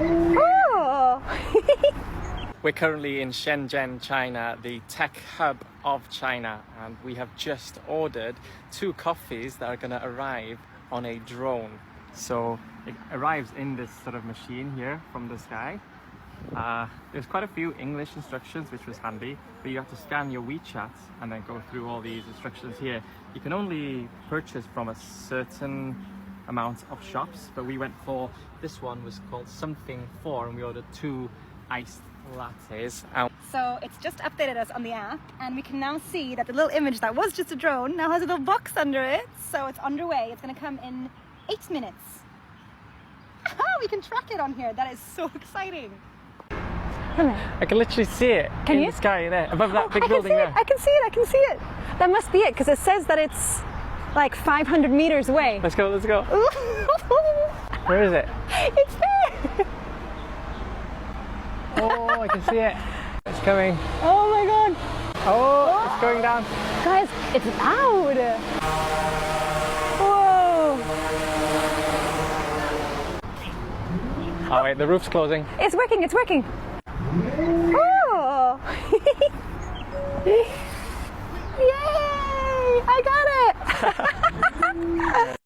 Oh! We're currently in Shenzhen, China, the tech hub of China, and we have just ordered 2 coffees that are going to arrive on a drone. So it arrives in this sort of machine here from the sky. There's quite a few English instructions, which was handy, but you have to scan your WeChat and then go through all these instructions here. You can only purchase from a certain amount of shops, but we went for this one, was called something 4, and we ordered 2 iced lattes. So it's just updated us on the app, and we can now see that the little image that was just a drone now has a little box under it. So it's underway. It's going to come in 8 minutes. We can track it on here. That is so exciting. I can literally see it in the sky there, above that big building there. I can see it. I can see it. That must be it, because it says that it's like 500 meters away. Let's go, let's go. Where is it? It's there. Oh, I can see it. It's coming. Oh my god. Oh, it's going down. Guys, it's loud. Whoa. Oh wait, the roof's closing. It's working, it's working. Oh.